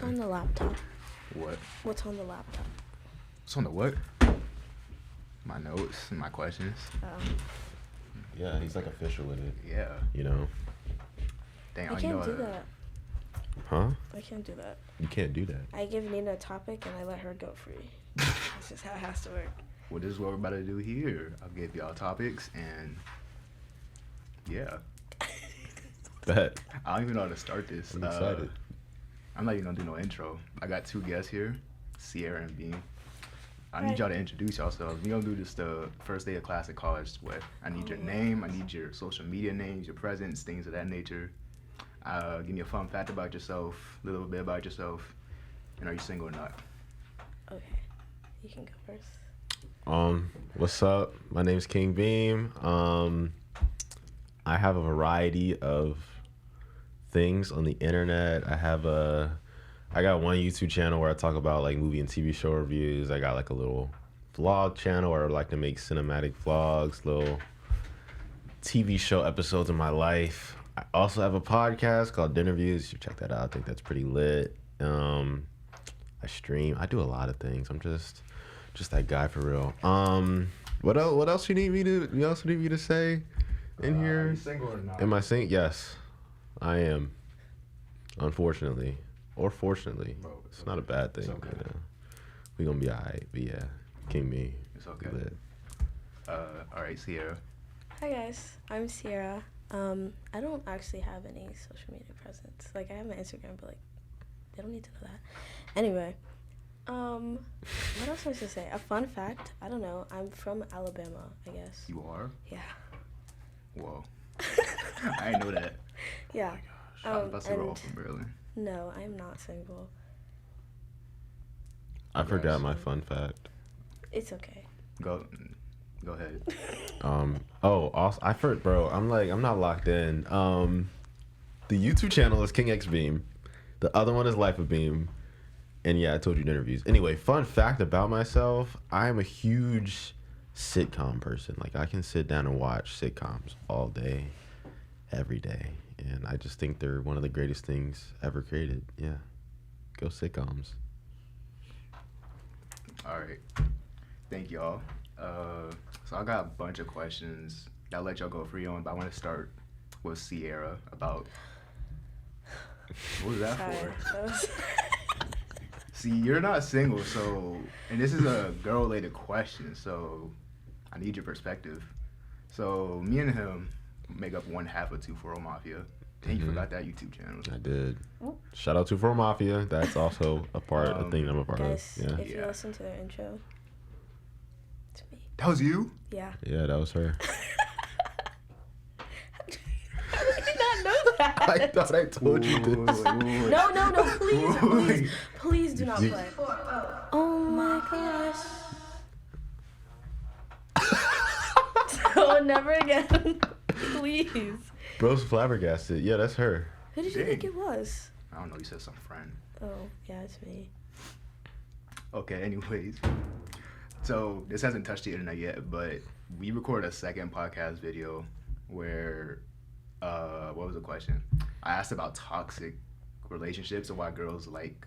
on the laptop? What? What's on the laptop? What's on the what? My notes and my questions. Yeah, he's like official with it. Yeah. You know? Dang, I can't do that. Huh? I can't do that. You can't do that. I give Nina a topic and I let her go free. That's just how it has to work. Well, this is what we're about to do here. I'll give y'all topics and yeah. Bet. I don't even know how to start this. I'm excited. I'm not even gonna do no intro. I got two guests here, Sierra and Beam. I need Right. y'all to introduce yourselves. We gonna do this the first day of class at college. What? I need your name. I need your social media names, your presence, things of that nature. Give me a fun fact about yourself, a little bit about yourself, and are you single or not? Okay. You can go first. What's up? My name's KingBeam. I have a variety of things on the internet. I got one YouTube channel where I talk about like movie and TV show reviews. I got like a little vlog channel where I like to make cinematic vlogs, little TV show episodes of my life. I also have a podcast called Dinner Views. You should check that out. I think that's pretty lit. I stream. I do a lot of things. I'm just that guy for real. What else you need me to say in here? Are you single or not? Am I single? Yes, I am. Unfortunately, or fortunately, Bro, it's not a bad thing. It's okay. You know? We gonna be alright. But yeah, King Me. It's okay. Lit. All right, Sierra. Hi guys, I'm Sierra. I don't actually have any social media presence. Like I have my Instagram, but like they don't need to know that. Anyway, what else was I supposed to say? A fun fact? I don't know. I'm from Alabama, I guess. You are? Yeah. Whoa. I didn't know that. Yeah. I was about to say we're all And from Maryland. no, I'm not single. I forgot my fun fact. It's okay. Go ahead. Also, bro, I'm not locked in. The YouTube channel is King X Beam. The other one is Life of Beam. And yeah, I told you in interviews. Anyway, fun fact about myself, I am a huge sitcom person. Like I can sit down and watch sitcoms all day, every day. And I just think they're one of the greatest things ever created. Yeah. Go sitcoms. All right. Thank y'all. So I got a bunch of questions that I'll let y'all go free on, but I want to start with Sierra about what was that Sorry. for? See, you're not single, so, and this is a girl-related question, so I need your perspective. So me and him make up one half of 240 Mafia. And you forgot that YouTube channel. I did. Shout out to 240 Mafia. That's also a thing I'm a part Guys, of. Yeah. if you listen to their intro, it's me. That was you? Yeah. Yeah, that was her. How did you not know that? I thought I told you this. No, please do not play. Oh my gosh. Oh, never again. Please. Bro's flabbergasted. Yeah, that's her. Who did you think it was? I don't know, you said some friend. Oh, yeah, it's me. Okay, anyways. So this hasn't touched the internet yet, but we recorded a second podcast video where, what was the question? I asked about toxic relationships and why girls like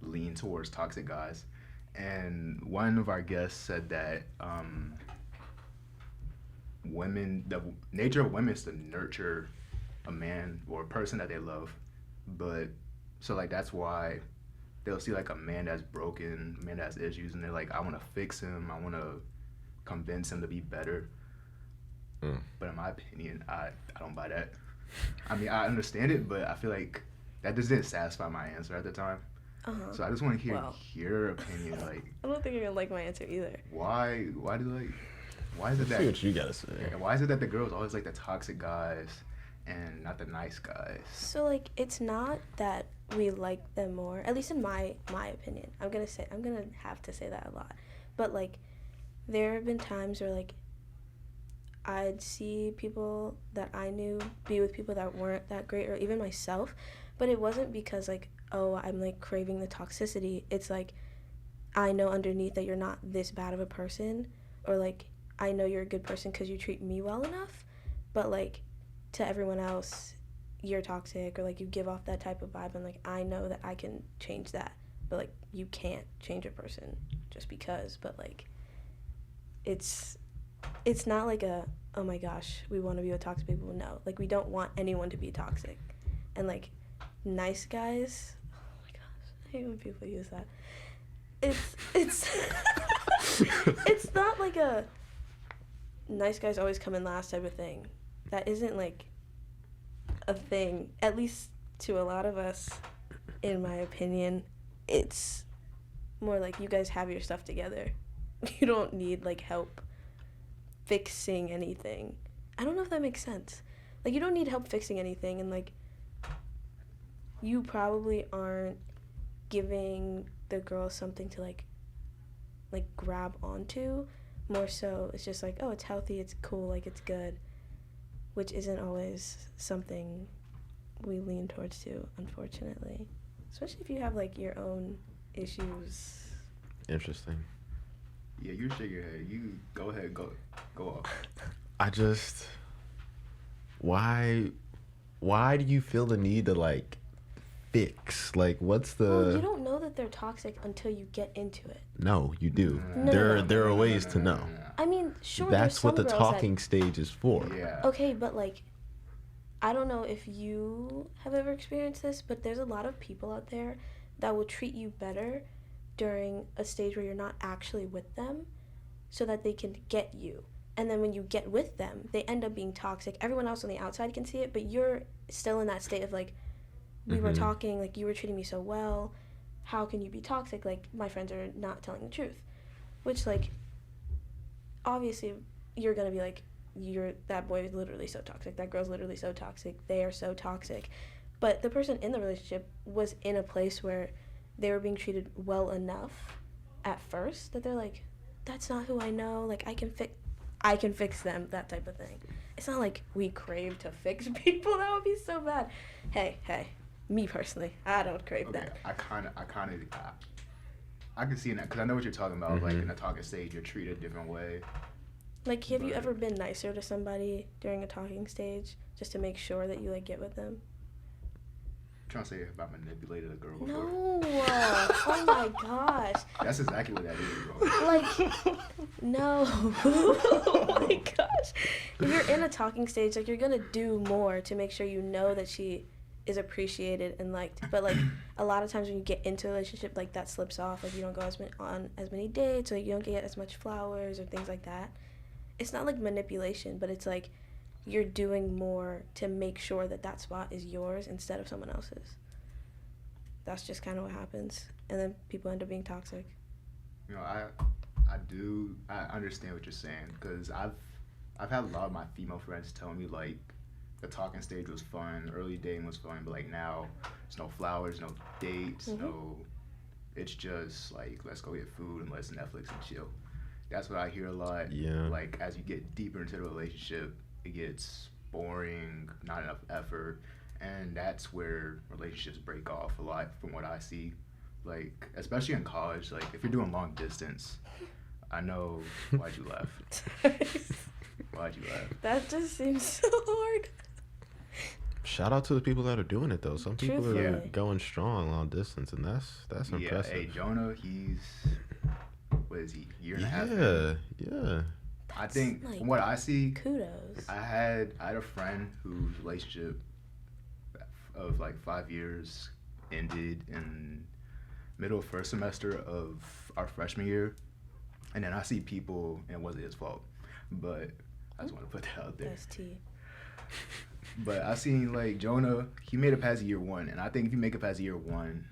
lean towards toxic guys. And one of our guests said that the nature of women is to nurture a man or a person that they love. But so like that's why they'll see like a man that's broken, a man that has issues, and they're like, I want to fix him, I want to convince him to be better. But in my opinion, I don't buy that. I mean, I understand it, but I feel like that just didn't satisfy my answer at the time. So I just want to hear your opinion. Like, I don't think you're gonna like my answer either. why is it See that? what you gotta say. Why is it that the girls always like the toxic guys and not the nice guys? So like, it's not that we like them more. At least in my opinion, I'm gonna have to say that a lot. But like, there have been times where like, I'd see people that I knew be with people that weren't that great, or even myself. But it wasn't because like, oh, I'm like craving the toxicity. It's like, I know underneath that you're not this bad of a person, or like, I know you're a good person because you treat me well enough. But like, to everyone else, you're toxic, or like you give off that type of vibe, and like I know that I can change that, but like you can't change a person just because. But like it's not like a, oh my gosh, we want to be with toxic people. No, like we don't want anyone to be toxic. And like nice guys, oh my gosh, I hate when people use that. It's it's not like a nice guys always come in last type of thing. That isn't like a thing, at least to a lot of us, in my opinion. It's more like you guys have your stuff together. You don't need like help fixing anything. I don't know if that makes sense. Like you don't need help fixing anything, and like you probably aren't giving the girl something to like grab onto. More so it's just like, oh, it's healthy, it's cool, like it's good, which isn't always something we lean towards too, unfortunately, especially if you have like your own issues. Interesting. Yeah, you shake your head. You go ahead, go off. I just, why do you feel the need to like fix? Like, what's the? Well, you don't know that they're toxic until you get into it. No, you do. No, There are ways to know. I mean, sure. That's what the there's some girls talking stage is for. Yeah. Okay, but like, I don't know if you have ever experienced this, but there's a lot of people out there that will treat you better during a stage where you're not actually with them, so that they can get you. And then when you get with them, they end up being toxic. Everyone else on the outside can see it, but you're still in that state of like, we were talking, like you were treating me so well. How can you be toxic? Like my friends are not telling the truth, which like, obviously you're gonna be like, that boy is literally so toxic. That girl's literally so toxic. They are so toxic. But the person in the relationship was in a place where they were being treated well enough at first that they're like, that's not who I know. Like I can fix them, that type of thing. It's not like we crave to fix people. That would be so bad. Hey, me personally, I don't crave that. I can see that because I know what you're talking about. Like in the talking stage, you're treated a different way. Like, have you ever been nicer to somebody during a talking stage just to make sure that you like get with them? Trying to say if I manipulated a girl before. No. Oh my gosh. That's exactly what that is, bro. Like, no. Oh my gosh. If you're in a talking stage, like, you're gonna do more to make sure you know that she is appreciated and liked. But like a lot of times when you get into a relationship, like that slips off. Like you don't go on as many dates, or you don't get as much flowers or things like that. It's not like manipulation, but it's like you're doing more to make sure that that spot is yours instead of someone else's. That's just kind of what happens, and then people end up being toxic. You know, I understand what you're saying, because I've had a lot of my female friends tell me like the talking stage was fun, early dating was fun, but like now there's no flowers, no dates, no, it's just like let's go get food and let's Netflix and chill. That's what I hear a lot. Yeah. Like as you get deeper into the relationship, it gets boring, not enough effort, and that's where relationships break off a lot from what I see. Like especially in college, like if you're doing long distance, I know. Why'd you laugh? Why'd you laugh? That just seems so hard. Shout out to the people that are doing it though. Some people Truthfully. are going strong long distance, and that's impressive. Hey, Jonah, he's what is he? Year and a half? Yeah. I think like, from what I see, kudos. I had a friend whose relationship of like 5 years ended in middle of first semester of our freshman year, and then I see people, and it wasn't his fault, but I just want to put that out there. That's tea. But I seen like Jonah, he made it past year one, and I think if you make it past year one,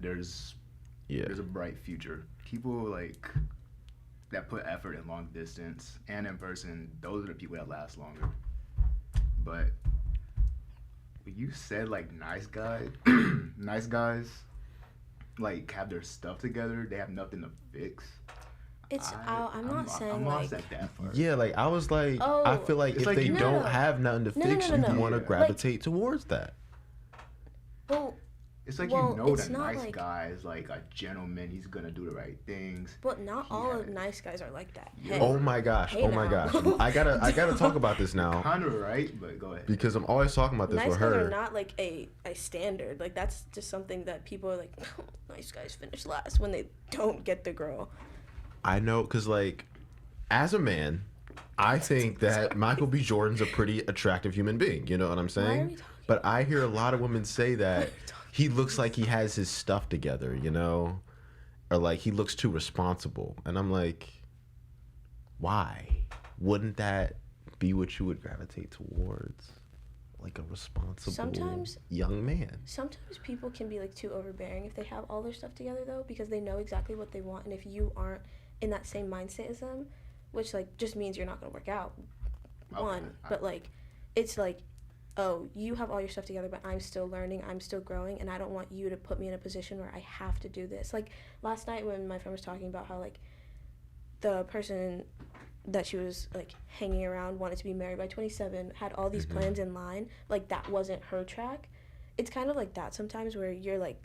there's a bright future. People like that put effort in long distance and in person, those are the people that last longer. But when you said like nice guys like have their stuff together, they have nothing to fix. I'm not saying I'm like lost at that part. Yeah, like I was like, Oh, I feel like it's if like they you- don't No. have nothing to No, fix, no, no, you no. want to Yeah. gravitate towards that. well, It's like Well, you know it's the not nice like, guy is like a gentleman. He's gonna do the right things. but not He all has. nice guys are like that. Yeah. Hey, Oh my gosh. hey Oh my now. gosh. I gotta talk about this now Kind of right, but go ahead. because I'm always talking about this Nice with guys are her. not like a standard. Like that's just something that people are like, nice guys finish last when they don't get the girl. I know, because, like, as a man, I think that Michael B. Jordan's a pretty attractive human being. You know what I'm Why are saying? we talking? But I hear a lot of women say that he looks like he has his stuff together, you know? Or, like, he looks too responsible. And I'm like, why? Wouldn't that be what you would gravitate towards? Like a responsible Sometimes- young man. Sometimes people can be like too overbearing if they have all their stuff together though, because they know exactly what they want, and if you aren't in that same mindset as them, which like just means you're not gonna work out. One, but like, it's like, oh, you have all your stuff together, but I'm still learning, I'm still growing, and I don't want you to put me in a position where I have to do this. Like last night when my friend was talking about how like the person that she was like hanging around wanted to be married by 27, had all these plans in line, like that wasn't her track. It's kind of like that sometimes where you're like,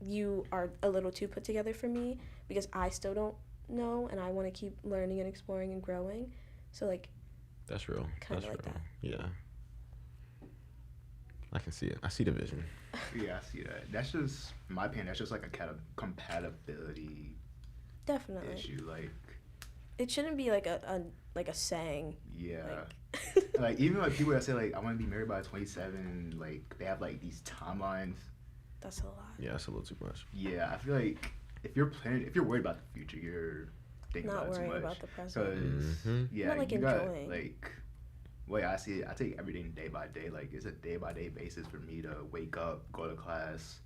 you are a little too put together for me because I still don't know and I want to keep learning and exploring and growing. So like, That's real. Kinda That's like real. that. Yeah. I can see it. I see the vision. Yeah, I see that. That's just in my opinion. That's just like a kind of compatibility definitely. issue. Like, It shouldn't be like a saying. yeah. Like, Like even like people that say like I want to be married by 27, like they have like these timelines. that's a lot. Yeah, that's a little too much. Yeah, I feel like if you're worried about the future, you're thinking Not about it too worrying much. about the present. Mhm. Yeah, Not, like, you got enjoying. like way I see it. I take everything day by day. Like it's a day by day basis for me to wake up, go to class,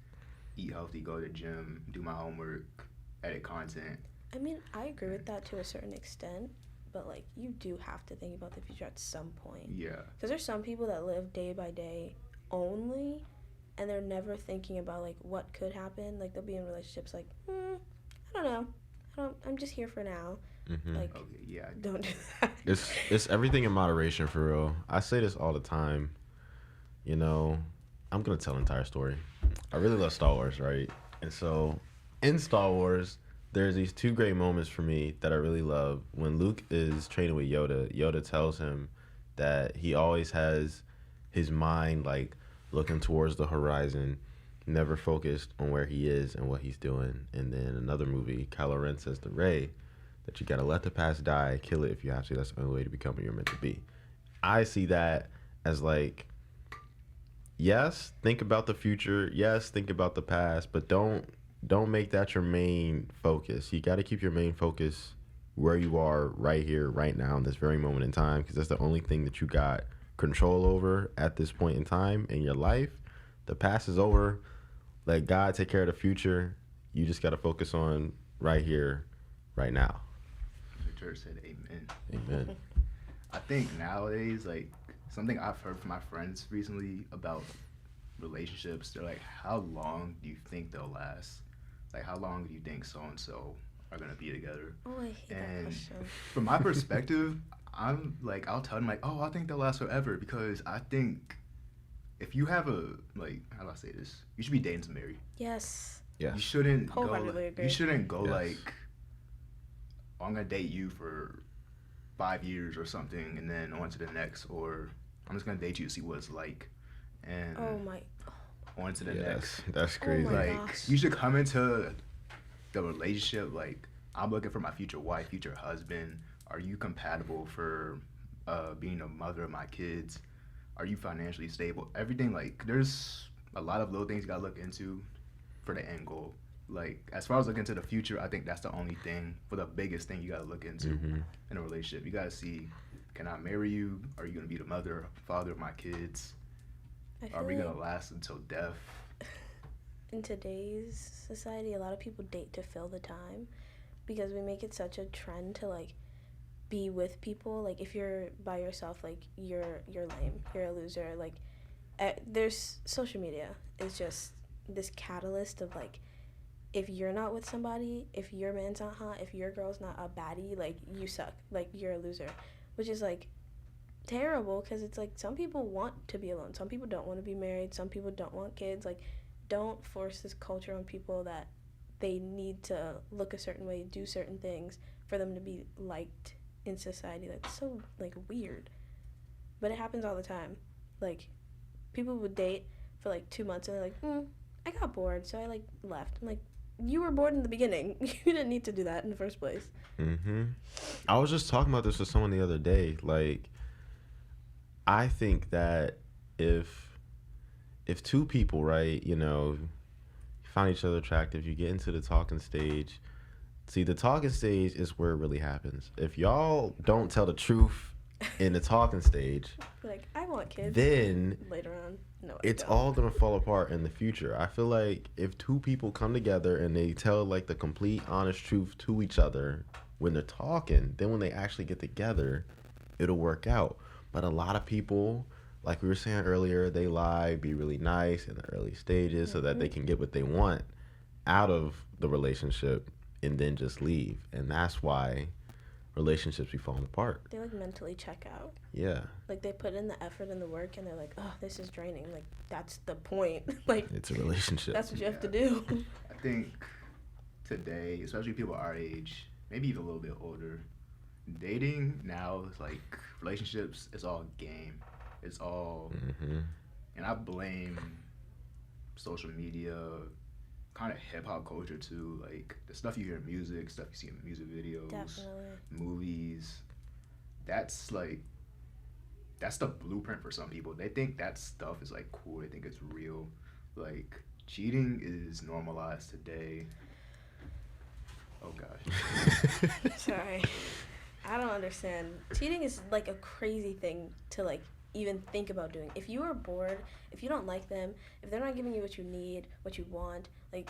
eat healthy, go to the gym, do my homework, edit content. I mean, I agree with that to a certain extent, but like you do have to think about the future at some point. Yeah. Because there's some people that live day by day only, and they're never thinking about like what could happen. Like they'll be in relationships like, I don't know, I'm just here for now. Mhm. Like, Okay. Yeah. don't do that. It's everything in moderation, for real. I say this all the time. You know, I'm gonna tell an entire story. I really love Star Wars, right? And so, in Star Wars, there's these two great moments for me that I really love. When Luke is training with Yoda, Yoda tells him that he always has his mind like looking towards the horizon, never focused on where he is and what he's doing. And then another movie, Kylo Ren says to Rey that you gotta let the past die, kill it if you have to. That's the only way to become what you're meant to be. I see that as like, yes, think about the future. Yes, think about the past, but don't make that your main focus. You got to keep your main focus where you are right here, right now, in this very moment in time, because that's the only thing that you got control over at this point in time in your life. The past is over. Let God take care of the future. You just got to focus on right here, right now. The church said amen. Amen. I think nowadays, like something I've heard from my friends recently about relationships, they're like, how long do you think they'll last? Like, how long do you think so and so are gonna be together? Oh, I hate that And question. from my perspective, I'm like, I'll tell them like, oh, I think they'll last forever because I think if you have a like, how do I say this? You should be dating to marry. Yes. Yes. You shouldn't go. Wholeheartedly agree. You shouldn't go Yes. like, oh, I'm gonna date you for 5 years or something, and then on to the next, or I'm just gonna date you to see what it's like, and Oh my. on to the next. That's crazy. my Like gosh. you should come into the relationship like I'm looking for my future wife, future husband. Are you compatible for being a mother of my kids? Are you financially stable? Everything like there's a lot of little things you gotta look into for the end goal. Like as far as looking into the future, I think that's the only thing for the biggest thing you gotta look into in a relationship. You gotta see, can I marry you? Are you gonna be the mother, father of my kids? I Are feel we like gonna last until death? in today's society, a lot of people date to fill the time because we make it such a trend to like be with people. Like if you're by yourself, like you're lame, you're a loser. Like there's social media is just this catalyst of like, if you're not with somebody, if your man's not hot, if your girl's not a baddie, like you suck, like you're a loser, which is like terrible because it's like some people want to be alone, some people don't want to be married, some people don't want kids. Like don't force this culture on people that they need to look a certain way, do certain things for them to be liked in society. That's so, like, weird. But it happens all the time. Like, people would date for, like, 2 months, and they're like, I got bored, so I, like, left. I'm like, you were bored in the beginning. You didn't need to do that in the first place. I was just talking about this with someone the other day. Like, I think that if two people, right, you know, find each other attractive, you get into the talking stage. See, the talking stage is where it really happens. If y'all don't tell the truth in the talking stage, like, I want kids. Then later on, no, it's all gonna fall apart in the future. I feel like if two people come together and they tell like the complete honest truth to each other when they're talking, then when they actually get together, it'll work out. But a lot of people, like we were saying earlier, they lie, be really nice in the early stages so that they can get what they want out of the relationship and then just leave. And that's why relationships be falling apart. They, like, mentally check out. Yeah. Like, they put in the effort and the work, and they're like, oh, this is draining. Like, that's the point. Like, it's a relationship. That's what you have to do. I think today, especially people our age, maybe even a little bit older, dating now is like relationships. It's all game. It's all, and I blame social media, kind of hip hop culture too. Like the stuff you hear in music, stuff you see in music videos, Definitely. movies. That's the blueprint for some people. They think that stuff is like cool. They think it's real. Like cheating is normalized today. Oh gosh. Sorry. I don't understand. Cheating is like a crazy thing to like even think about doing. If you are bored, if you don't like them, if they're not giving you what you need, what you want, like,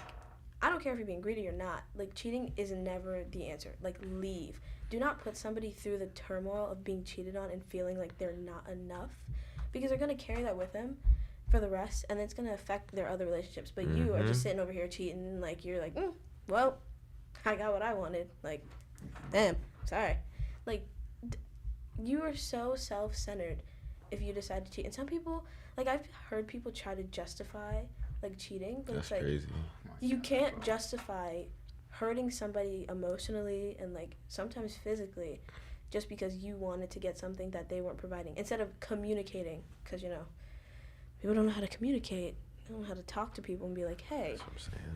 I don't care if you're being greedy or not. Like, cheating is never the answer. Like, leave. Do not put somebody through the turmoil of being cheated on and feeling like they're not enough, because they're going to carry that with them for the rest, and it's going to affect their other relationships. But you are just sitting over here cheating, and, like, you're like, well, I got what I wanted. Like, damn, sorry. Like, you are so self-centered if you decide to cheat. And some people, like, I've heard people try to justify, like, cheating, but That's it's like, crazy. You can't justify hurting somebody emotionally and, like, sometimes physically just because you wanted to get something that they weren't providing, instead of communicating. Because, you know, people don't know how to communicate. They don't know how to talk to people and be like, hey,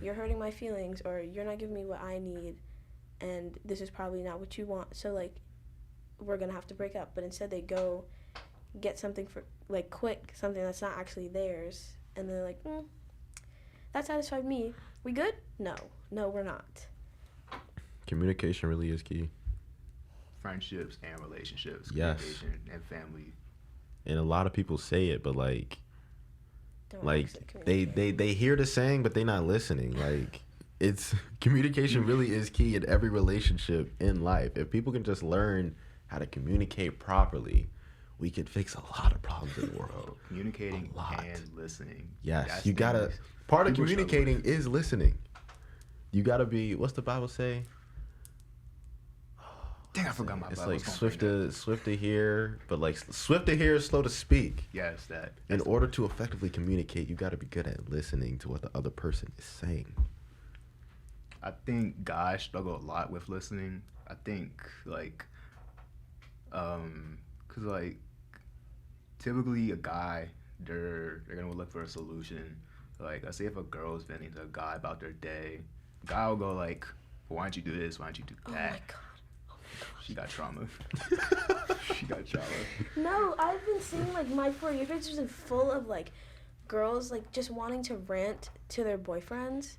you're hurting my feelings, or you're not giving me what I need, and this is probably not what you want, so, like, we're gonna have to break up. But instead they go get something for, like, quick, something that's not actually theirs, and they're like, that satisfied me. We good? No, we're not. Communication really is key. Friendships and relationships, yes, communication and family. And a lot of people say it, but like Don't they hear the saying, but they not listening. Like, it's communication really is key in every relationship in life. If people can just learn how to communicate properly, we could fix a lot of problems in the world. Communicating and listening. Yes, That's you gotta. Part of communicating struggle. is listening. You gotta be. What's the Bible say? Dang, I forgot my Bible. It's like swift to hear, but like swift to hear, slow to speak. Yes, that. In order to effectively communicate, you gotta be good at listening to what the other person is saying. I think guys struggle a lot with listening. I think like, cause like, typically a guy, they're gonna look for a solution. Like, let's say if a girl's venting to a guy about their day, a guy will go like, well, why don't you do this? Why don't you do that? Oh my god. She got trauma. She got trauma. No, I've been seeing, like, my For You pictures are full of, like, girls, like, just wanting to rant to their boyfriends,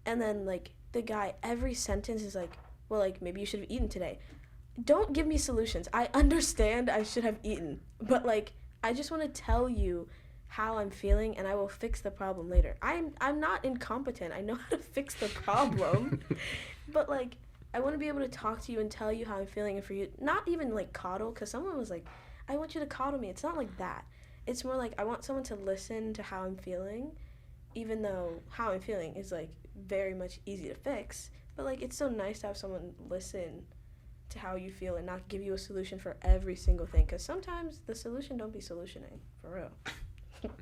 and then, like, the guy, every sentence is like, well, like, maybe you should have eaten today. Don't give me solutions. I understand I should have eaten, but, like, I just want to tell you how I'm feeling, and I will fix the problem later. I'm not incompetent. I know how to fix the problem, but, like, I want to be able to talk to you and tell you how I'm feeling, and for you, not even, like, coddle, because someone was like, I want you to coddle me. It's not like that. It's more like I want someone to listen to how I'm feeling, even though how I'm feeling is, like, very much easy to fix, but, like, it's so nice to have someone listen to how you feel and not give you a solution for every single thing, because sometimes the solution don't be solutioning, for real.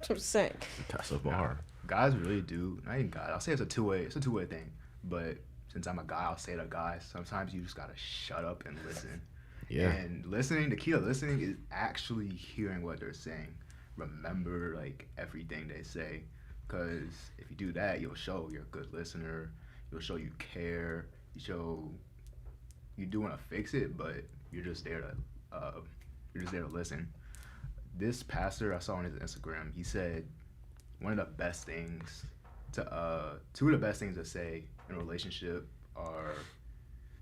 I'm saying. That's a bar. guys really do. Not even guys. I'll say it's a two-way. It's a two-way thing. But since I'm a guy, I'll say to guys, sometimes you just gotta shut up and listen. Yeah. And listening, the key to listening is actually hearing what they're saying. Remember like everything they say, because if you do that, you'll show you're a good listener. You'll show you care. You show you do want to fix it, but you're just there to listen. This pastor I saw on his Instagram, he said one of the best things two of the best things to say in a relationship are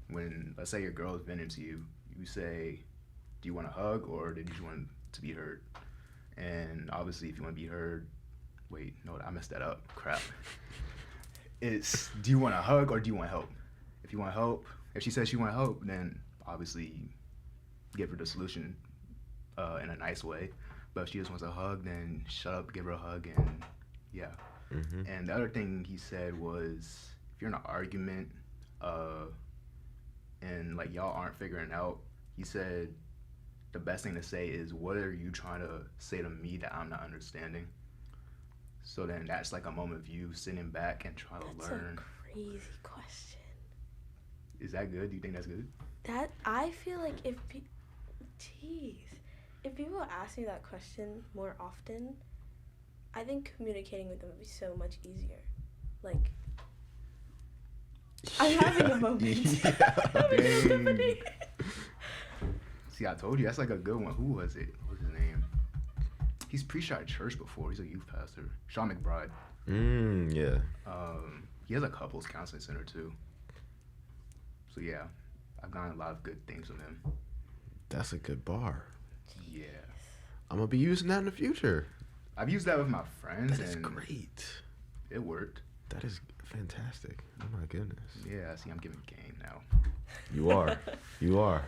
when, let's say, your girl is venting to you. You say, "Do you want a hug or did you want to be heard?" And obviously, if you want to be heard, wait, no, I messed that up. Crap. It's, do you want a hug or do you want help? If you want help, if she says she want help, then obviously give her the solution in a nice way. But if she just wants a hug, then shut up, give her a hug, and yeah. Mm-hmm. And the other thing he said was, if you're in an argument, and like y'all aren't figuring it out, he said the best thing to say is, what are you trying to say to me that I'm not understanding? So then that's like a moment of you sitting back and trying to learn. That's a crazy question. Is that good? Do you think that's good? That, I feel like if people ask me that question more often, I think communicating with them would be so much easier. Like, I'm having a moment. Dang. See, I told you, that's like a good one. Who was it? What was his name? He's preached at church before. He's a youth pastor. Sean McBride. Yeah. He has a couples counseling center too. So yeah, I've gotten a lot of good things from him. That's a good bar. Yeah. I'm gonna be using that in the future. I've used that with my friends. That is and great. It worked. That is fantastic. Oh my goodness. Yeah, see, I'm giving game now. You are. You are.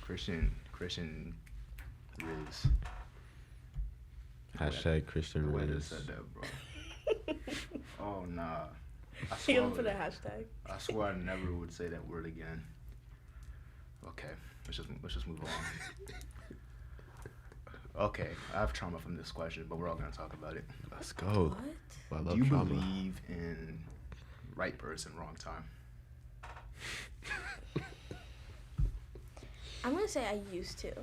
Christian Riz. Hashtag Christian Whoever Riz. said that, bro. Oh, nah. You gonna put a hashtag? I swear I never would say that word again. Okay, let's just move on. Okay, I have trauma from this question, but we're all gonna talk about it. Let's go. What? I Do love you trauma. believe in right person, wrong time? I'm gonna say I used to.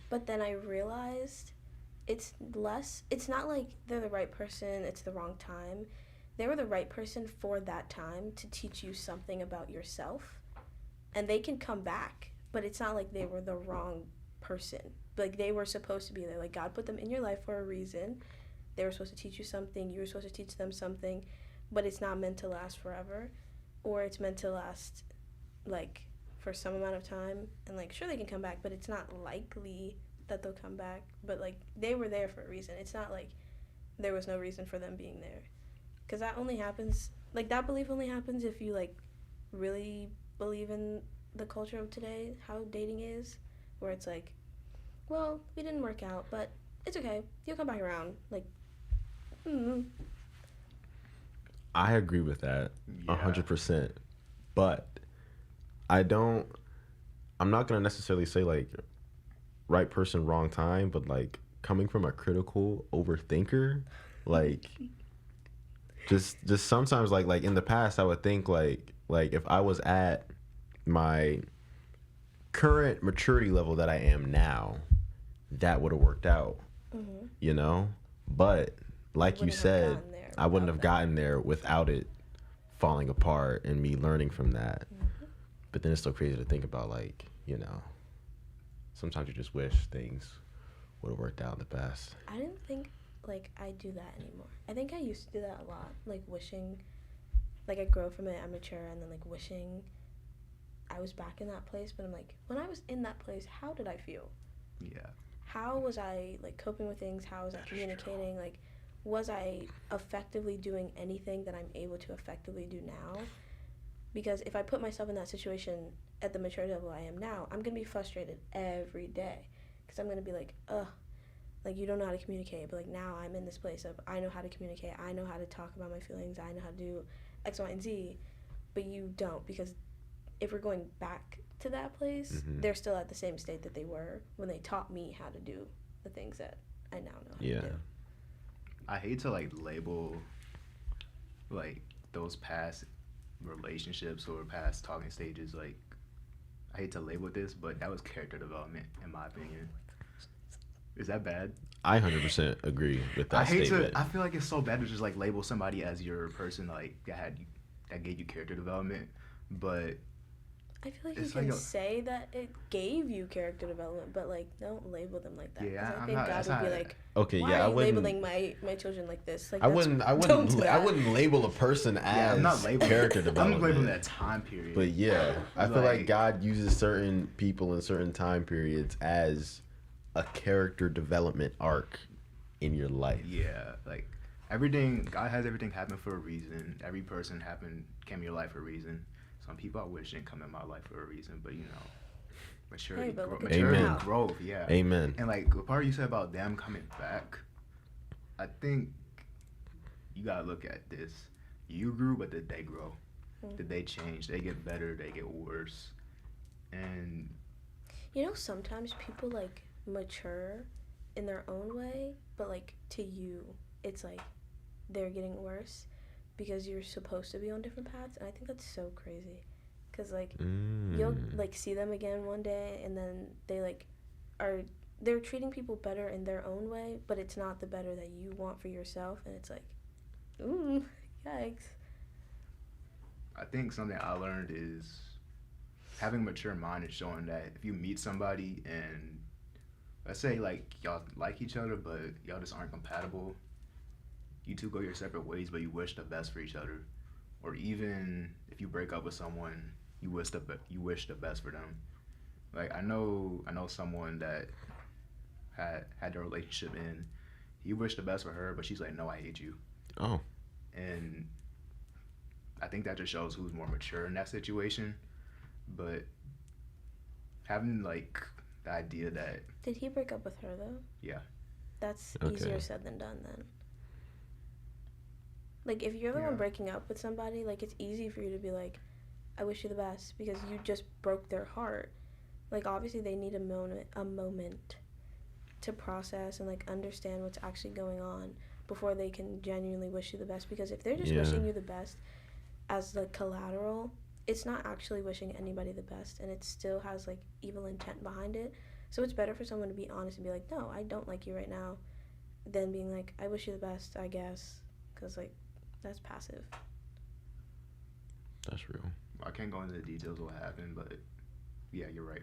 But then I realized it's not like they're the right person, it's the wrong time. They were the right person for that time to teach you something about yourself. And they can come back, but it's not like they were the wrong person. Like, they were supposed to be there. Like, God put them in your life for a reason. They were supposed to teach you something. You were supposed to teach them something. But it's not meant to last forever. Or it's meant to last, like, for some amount of time. And, like, sure, they can come back, but it's not likely that they'll come back. But, like, they were there for a reason. It's not like there was no reason for them being there. Because that only happens, like, that belief only happens if you, like, really believe in the culture of today, how dating is, where it's like, well, we didn't work out, but it's okay. You'll come back around. Like, I agree with that Yeah. 100%. But I'm not going to necessarily say, like, right person, wrong time, but, like, coming from a critical overthinker, like, just sometimes, like in the past, I would think, like if I was at my current maturity level that I am now, that would have worked out, you know? But like you said, I wouldn't have gotten there without it falling apart and me learning from that. But then it's so crazy to think about, like, you know, sometimes you just wish things would have worked out in the past. I didn't think, like, I do that anymore. I think I used to do that a lot, like, wishing, like, I grow from it, I'm mature, and then, like, wishing I was back in that place. But I'm like, when I was in that place, how did I feel? Yeah. How was I, like, coping with things? How was I communicating? Like, was I effectively doing anything that I'm able to effectively do now? Because if I put myself in that situation at the maturity level I am now, I'm going to be frustrated every day. Because I'm going to be like, ugh, like, you don't know how to communicate. But, like, now I'm in this place of, I know how to communicate. I know how to talk about my feelings. I know how to do X, Y, and Z. But you don't. Because if we're going back to that place, they're still at the same state that they were when they taught me how to do the things that I now know how to do. I hate to like label like those past relationships or past talking stages like I hate to label this, but that was character development in my opinion. Is that bad? I 100% agree with I that hate statement. to. I feel like it's so bad to just like label somebody as your person like that gave you character development, but I feel like you it's can like say that it gave you character development, but like don't label them like that. 'Cause yeah, I I'm think not. God That's would be not. like, Okay, why yeah, are I you wouldn't. labeling my children like this? Like I that's wouldn't. I don't wouldn't. do I that. wouldn't label a person Yeah, I'm not as labeling character I'm development. labeling that time period. But yeah, I feel like Like- God uses certain people in certain time periods as a character development arc in your life. Yeah, like everything. God has everything happen for a reason. Every person came in your life for a reason. Some people I wish didn't come in my life for a reason, but you know, maturity, but look at you maturity, now. growth. Yeah. Amen. And like the part you said about them coming back, I think you gotta look at this. You grew, but did they grow? Did they change? Did they get better? Did they get worse? And You know, sometimes people like mature in their own way, but like to you, it's like they're getting worse because you're supposed to be on different paths, and I think that's so crazy. Cause like you'll like see them again one day, and then they like they're treating people better in their own way, but it's not the better that you want for yourself, and it's like, ooh, yikes. I think something I learned is having a mature mind is showing that if you meet somebody and let's say like y'all like each other but y'all just aren't compatible, you two go your separate ways but you wish the best for each other. Or even if you break up with someone, you wish the best for them. Like I know someone that had their relationship in. He wished the best for her, but she's like, no, I hate you. Oh. And I think that just shows who's more mature in that situation. But having like the idea that Did he break up with her though? Yeah. That's Okay. easier said than done then. Like if you're the one breaking up with somebody, like it's easy for you to be like, I wish you the best because you just broke their heart. Like obviously they need a moment to process and like understand what's actually going on before they can genuinely wish you the best, because if they're just wishing you the best as the collateral, it's not actually wishing anybody the best, and it still has like evil intent behind it. So it's better for someone to be honest and be like, no, I don't like you right now, than being like, I wish you the best, I guess, because like that's passive. That's real. I can't go into the details of what happened, but yeah, you're right.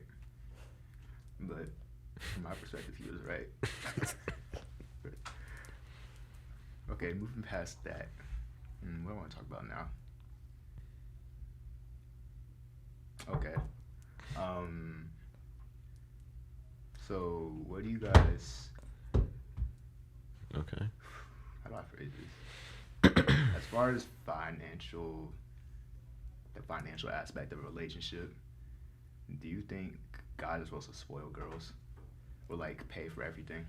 But from my perspective, he was right. Okay, moving past that, what do I want to talk about now? Okay. So what do you guys? Okay. How do I phrase this? As far as the financial aspect of a relationship, do you think God is supposed to spoil girls or like pay for everything?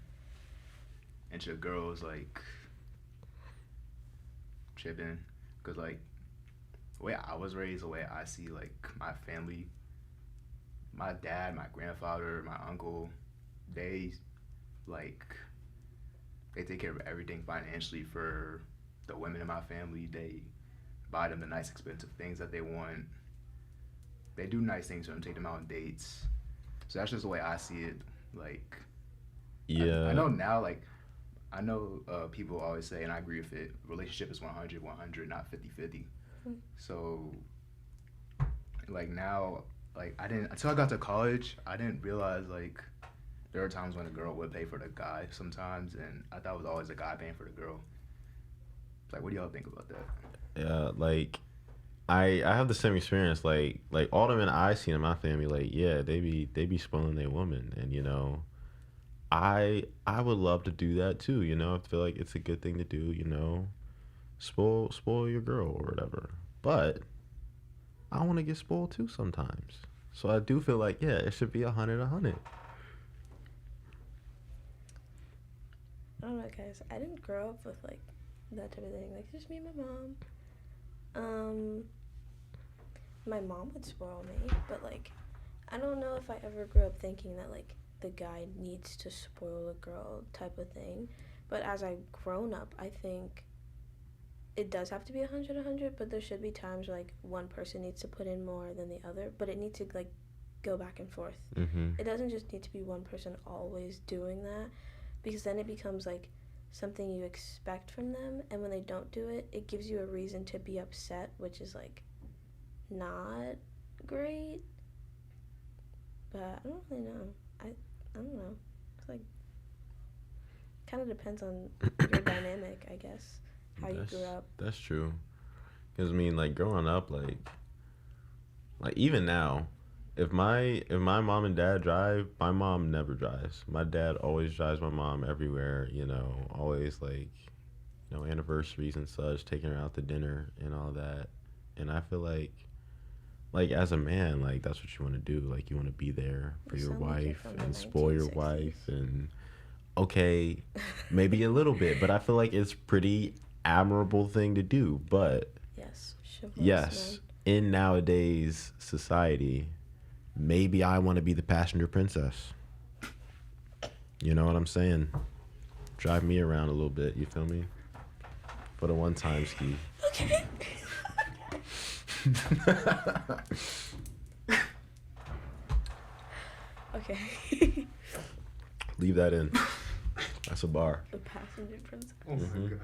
And should girls like chip in? Because like the way I was raised, the way I see like my family, my dad, my grandfather, my uncle, they take care of everything financially for the women in my family. They buy them the nice expensive things that they want. They do nice things for them, take them out on dates. So that's just the way I see it. Like, Yeah. I know now, like, I know people always say, and I agree with it, relationship is 100-100, not 50-50. So, like, now, like, until I got to college, I didn't realize, like, there are times when a girl would pay for the guy sometimes, and I thought it was always a guy paying for the girl. Like, what do y'all think about that? Yeah, like I have the same experience. Like all the men I see in my family, like they be spoiling their woman, and you know, I would love to do that too. You know, I feel like it's a good thing to do. You know, spoil your girl or whatever. But I want to get spoiled too sometimes. So I do feel like it should be 100-100. I don't know, guys. I didn't grow up with like that type of thing. Like just me and my mom. My mom would spoil me, but like I don't know if I ever grew up thinking that like the guy needs to spoil a girl type of thing, But as I've grown up, I think it does have to be 100, but there should be times where, like, one person needs to put in more than the other, but it needs to, like, go back and forth. It doesn't just need to be one person always doing that, because then it becomes, like, something you expect from them, and when they don't do it, it gives you a reason to be upset, which is, like, not great. But I don't really know. I don't know. It's like, kind of depends on your dynamic, I guess, how you grew up. That's true. Because, I mean, like, growing up, like even now, if my mom and dad drive, my mom never drives. My dad always drives my mom everywhere, you know, always, like, you know, anniversaries and such, taking her out to dinner and all that. And I feel like, as a man, like, that's what you want to do. Like, you want to be there for your wife and spoil your wife. And, okay, maybe a little bit, but I feel like it's pretty admirable thing to do. But, yes, in nowadays society, maybe I want to be the passenger princess. You know what I'm saying? Drive me around a little bit, you feel me? For the one time ski. Okay. Okay. Leave that in. That's a bar. The passenger princess. Oh my god.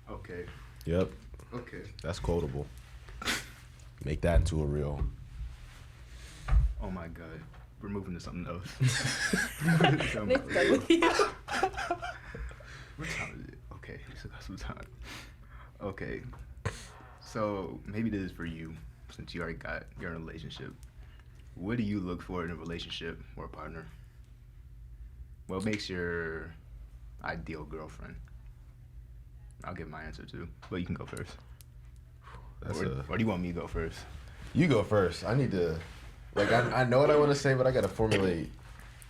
Okay. Yep. Okay. That's quotable. Make that into a reel. Oh my god. We're moving to something else. Nick's done with you. What time is it? Okay, we still got some time. Okay. So maybe this is for you, since you already you're in a relationship. What do you look for in a relationship or a partner? What makes your ideal girlfriend? I'll give my answer too, but you can go first. Or do you want me to go first? You go first. I need to, like, I know what I want to say, but I got to formulate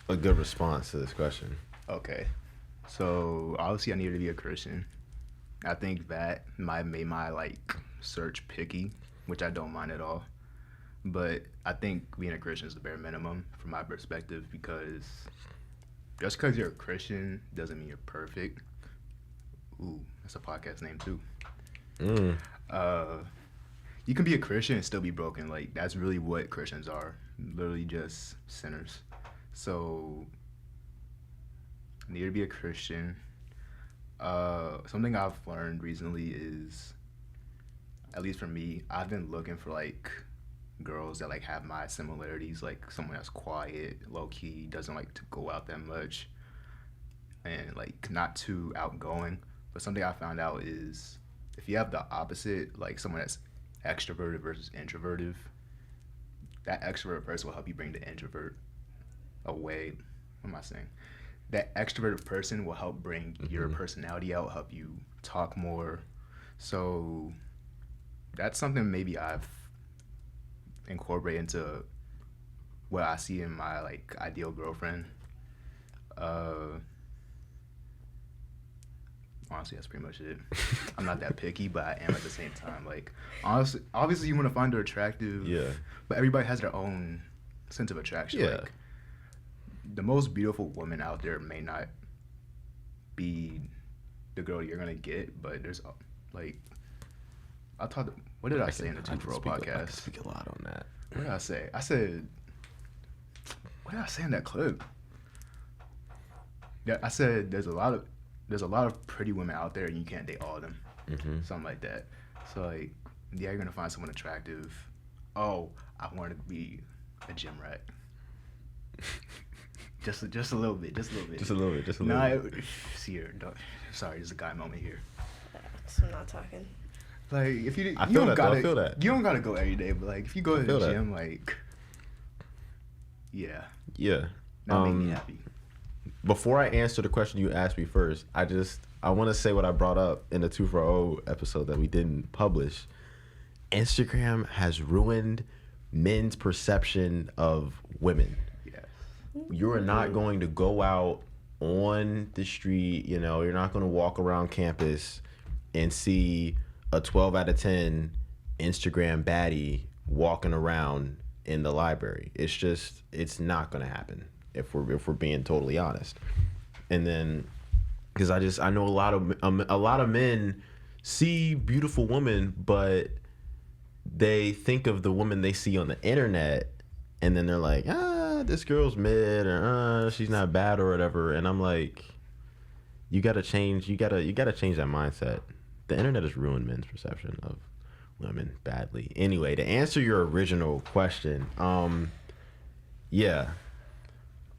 a good response to this question. Okay. So, obviously, I needed to be a Christian. I think that might make my, like, search picky, which I don't mind at all. But I think being a Christian is the bare minimum from my perspective, because just because you're a Christian doesn't mean you're perfect. Ooh, that's a podcast name, too. You can be a Christian and still be broken. Like, that's really what Christians are. Literally just sinners. So, I need to be a Christian. Something I've learned recently is, at least for me, I've been looking for, like, girls that, like, have my similarities. Like, someone that's quiet, low-key, doesn't like to go out that much, and, like, not too outgoing. But something I found out is, if you have the opposite, like someone that's extroverted versus introverted, that extroverted person will help you bring the introvert away. What am I saying? That extroverted person will help bring your personality out, help you talk more. So that's something maybe I've incorporated into what I see in my, like, ideal girlfriend. Honestly, that's pretty much it. I'm not that picky, but I am at the same time. Like, honestly, obviously, you want to find her attractive. Yeah. But everybody has their own sense of attraction. Yeah. Like, the most beautiful woman out there may not be the girl you're gonna get, but there's, like, what did I say in the 2 for O podcast? I can speak a lot on that. What did I say? What did I say in that clip? Yeah, I said there's a lot of pretty women out there, and you can't date all of them. Something like that. So, like, yeah, you're gonna find someone attractive. Oh, I want to be a gym rat. just a little bit. Nah, Sierra, sorry, there's a guy moment here. I'm not talking. Like, if you I feel that. You don't gotta go every day, but, like, if you go to the gym, like, yeah, that made me happy. Before I answer the question you asked me first, I want to say what I brought up in the 2 for O episode that we didn't publish. Instagram has ruined men's perception of women. Yes. You're not going to go out on the street, you know, you're not going to walk around campus and see a 12 out of 10 Instagram baddie walking around in the library. It's not going to happen. If we're being totally honest. And then, because I know a lot of men see beautiful women, but they think of the woman they see on the internet, and then they're like, this girl's mid, or she's not bad, or whatever. And I'm like, you gotta change that mindset. The internet has ruined men's perception of women badly. Anyway, to answer your original question, yeah,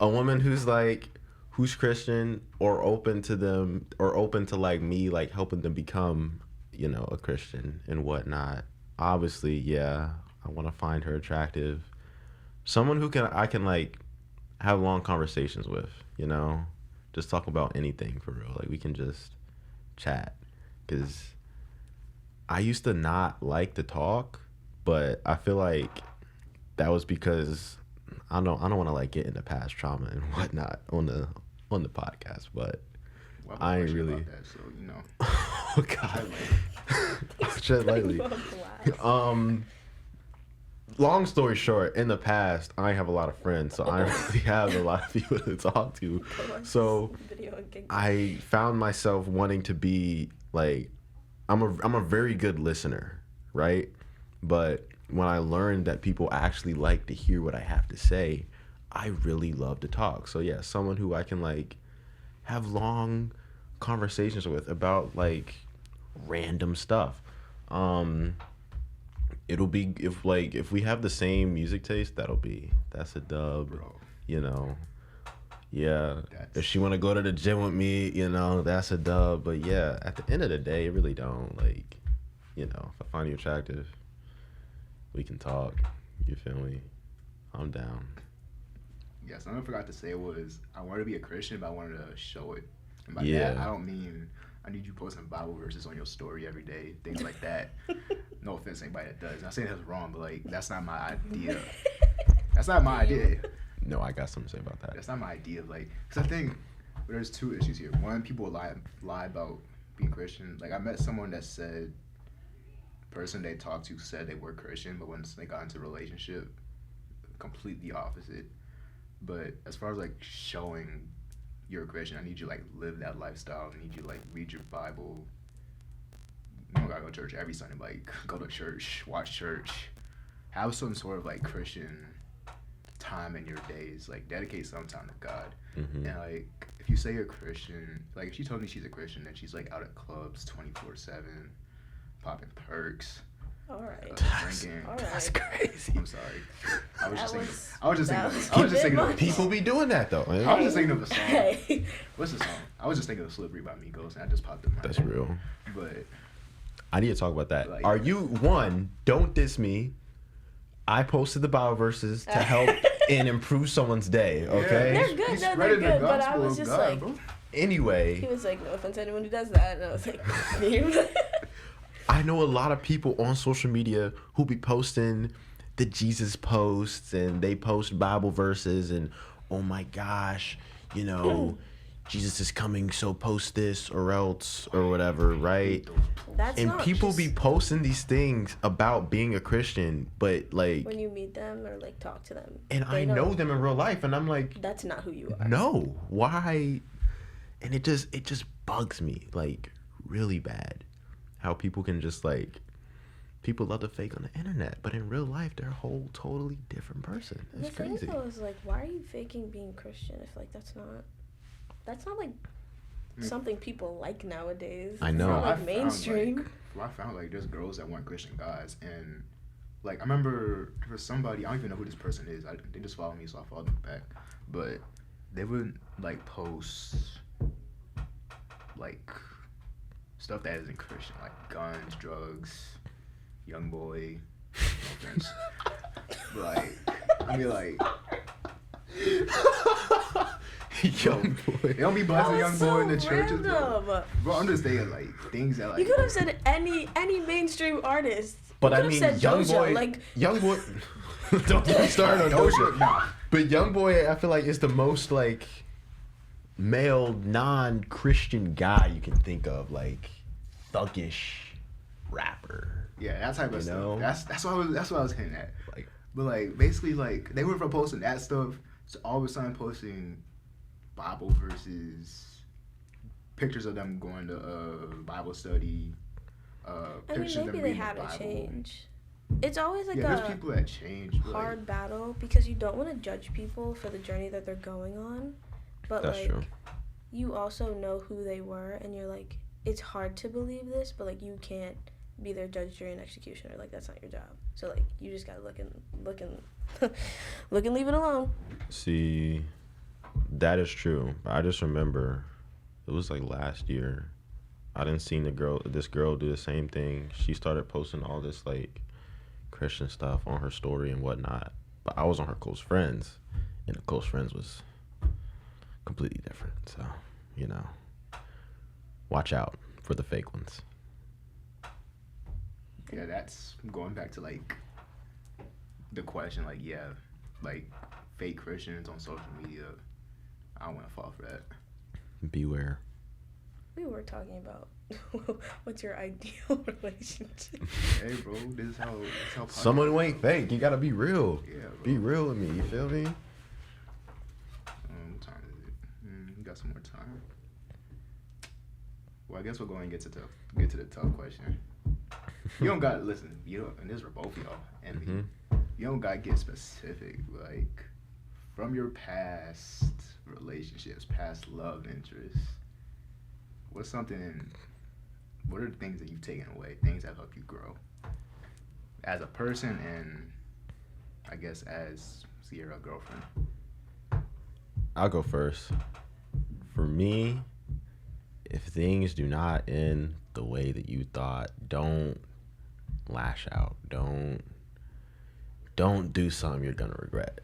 a woman who's Christian or open to like me, like helping them become, a Christian and whatnot. Obviously, yeah, I want to find her attractive. Someone who I can like have long conversations with, just talk about anything for real. Like we can just chat, because I used to not like to talk, but I feel like that was because I don't want to like get into past trauma and whatnot on the podcast, but Well, I ain't really. About that, so Oh God. Tread lightly. Long story short, in the past, I have a lot of friends, so I really have a lot of people to talk to. So I found myself wanting to be like, I'm a very good listener, right? But when I learned that people actually like to hear what I have to say, I really love to talk. So yeah, someone who I can like have long conversations with about like random stuff. It'll be if we have the same music taste, that's a dub, bro. Yeah. If she want to go to the gym with me, that's a dub. But yeah, at the end of the day, it really don't if I find you attractive, we can talk. You feel me? I'm down. Yeah, something I forgot to say was I wanted to be a Christian, but I wanted to show it. And by Yeah. that, I don't mean I need you posting Bible verses on your story every day, things like that. No offense to anybody that does. Not saying that's wrong, but like that's not my idea. That's not my idea. No, I got something to say about that. That's not my idea. Like, because I think there's two issues here. One, people lie about being Christian. Like, I met someone that said, the person they talked to said they were Christian, but once they got into a relationship, completely opposite. But as far as like showing you're a Christian, I need you to like live that lifestyle. I need you to like read your Bible. You don't gotta go to church every Sunday, but like go to church, watch church, have some sort of like Christian time in your days, like dedicate some time to God. Mm-hmm. And like if you say you're a Christian, like if she told me she's a Christian and she's like out at clubs 24/7, popping perks, All right. drinking. All right. That's crazy. I'm sorry. I was just that thinking was of People be doing that though. I was just thinking of a song. Hey. What's the song? I was just thinking of Slippery by Migos and I just popped in my That's head. real. But I need to talk about that. Like- Are you one? Don't diss me. I posted the Bible verses to help and improve someone's day. Okay. They're good, he's no, they're spreading the good, but I gospel was of just God, like- bro. He Anyway, was like, no offense to anyone who does that. And I was like, me. I know a lot of people on social media who be posting the Jesus posts and they post Bible verses and oh my gosh, Jesus is coming, so post this or else or whatever, right? That's And not people just be posting these things about being a Christian, but like, when you meet them or like talk to them. and they I don't- know them in real life, and I'm like, That's not who you are. no, why? And it just bugs me like really bad how people can just like, people love to fake on the internet, but in real life they're a whole totally different person. It's The thing crazy. though is like, why are you faking being Christian if like that's not like something people like nowadays. I know. It's not I like found, mainstream. I found like there's girls that weren't Christian guys, and like I remember there was somebody, I don't even know who this person is. They just follow me, so I followed them back. But they would like post like stuff that isn't Christian, like guns, drugs, young boy. No offense. But like, I mean like. Young boy. They don't be buzzing young boy in the churches, bro. random. Bro, I'm just saying like things that like. You could have said any mainstream artist. But You I could've mean, said young JoJo, boy, like young boy. Don't get me started on Doja. Nah. But young boy, I feel like is the most like male non-Christian guy you can think of, like thuggish rapper. Yeah, that type of You know? stuff. That's what I was hinting at. Like, But like basically like they went from posting that stuff to all of a sudden posting Bible verses, pictures of them going to Bible study, I pictures mean, of them maybe they reading the haven't Bible. changed. It's always like Yeah, there's a people that change. But hard battle because you don't want to judge people for the journey that they're going on, but That's like true. you also know who they were, and you're like, it's hard to believe this, but like you can't be their judge, jury, and executioner. Like that's not your job. So like you just gotta look and look and leave it alone. See, that is true. I just remember it was like last year. I didn't see this girl do the same thing. She started posting all this like Christian stuff on her story and whatnot. But I was on her close friends, and the close friends was completely different. So, you know, watch out for the fake ones. yeah, that's going back to like the question. Like, yeah, like fake Christians on social media. I don't want to fall for that. Beware. We were talking about what's your ideal relationship. Hey, bro, this is how. Someone who ain't fake. You gotta be real. Yeah, bro. Be real with me. You feel me? What time is it? We got some more time. Well, I guess we'll go and get to the tough question. You don't got listen. You don't, and this is for both of y'all and me. Mm-hmm. You don't got to get specific, like from your past relationships, past love interests. What are the things that you've taken away? Things that help you grow as a person, and I guess as Sierra girlfriend. I'll go first. For me, if things do not end the way that you thought, don't lash out. Don't do something you're gonna regret.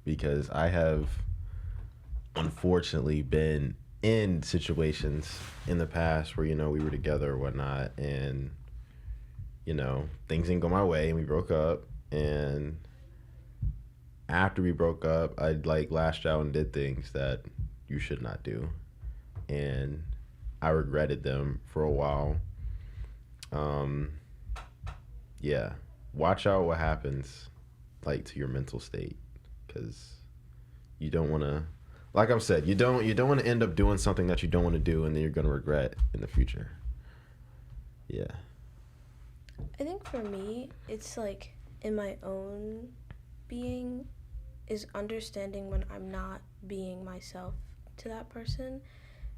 Because I have unfortunately been in situations in the past where, you know, we were together or whatnot, and, you know, things didn't go my way and we broke up. And after we broke up, I like lashed out and did things that you should not do. And I regretted them for a while. Yeah, watch out what happens like to your mental state, because you don't want to, like I've said, you don't want to end up doing something that you don't want to do, and then you're going to regret in the future. Yeah. I think for me, it's like in my own being is understanding when I'm not being myself to that person,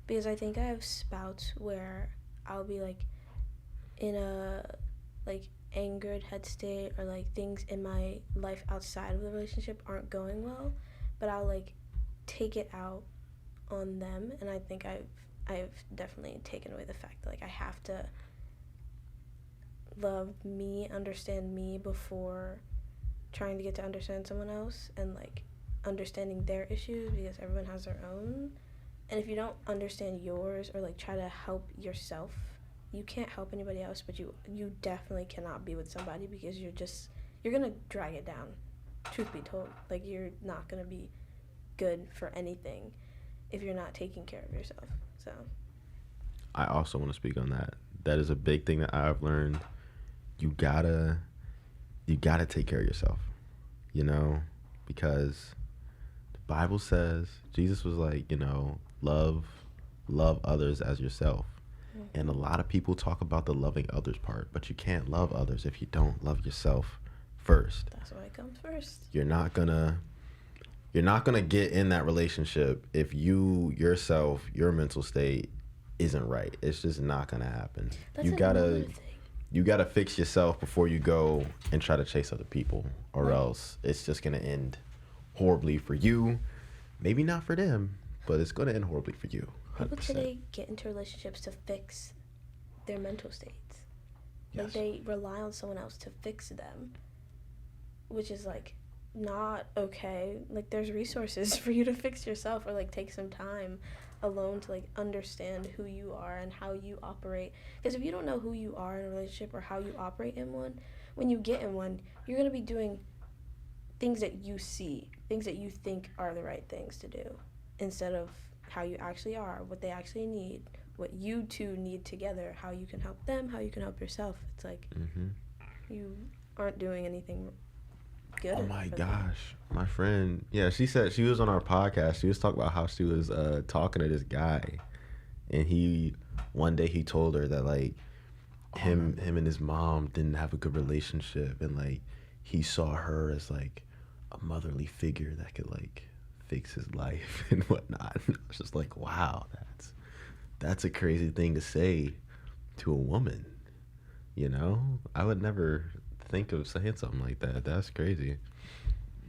because I think I have spouts where I'll be like in a like angered head state, or like things in my life outside of the relationship aren't going well, but I'll like take it out on them. And I think I've definitely taken away the fact that like I have to love me, understand me before trying to get to understand someone else, and like understanding their issues, because everyone has their own. And if you don't understand yours, or like try to help yourself, you can't help anybody else, but you definitely cannot be with somebody, because you're gonna drag it down. Truth be told, like you're not gonna be good for anything if you're not taking care of yourself. So I also want to speak on that. That is a big thing that I've learned. You gotta take care of yourself, you know, because the Bible says, Jesus was like, you know, love others as yourself. Mm-hmm. And a lot of people talk about the loving others part, but you can't love others if you don't love yourself first. That's why it comes first. You're not gonna get in that relationship if you yourself, your mental state isn't right. It's just not gonna happen. That's you gotta fix yourself before you go and try to chase other people, or else it's just gonna end horribly for you. Maybe not for them, but it's gonna end horribly for you. 100%. People today get into relationships to fix their mental states. Yes. Like they rely on someone else to fix them, which is like not okay. Like there's resources for you to fix yourself, or like take some time alone to like understand who you are and how you operate. Because if you don't know who you are in a relationship or how you operate in one, when you get in one, you're going to be doing things that you see, things that you think are the right things to do, instead of how you actually are, what they actually need, what you two need together, how you can help them, how you can help yourself. It's like you aren't doing anything good. Oh my for them. gosh, my friend. Yeah, she said she was on our podcast. She was talking about how she was talking to this guy, and one day he told her that like him and his mom didn't have a good relationship, and like he saw her as like a motherly figure that could like fix his life and whatnot. And I was just like, wow, that's a crazy thing to say to a woman. You know, I would never think of saying something like that. That's crazy.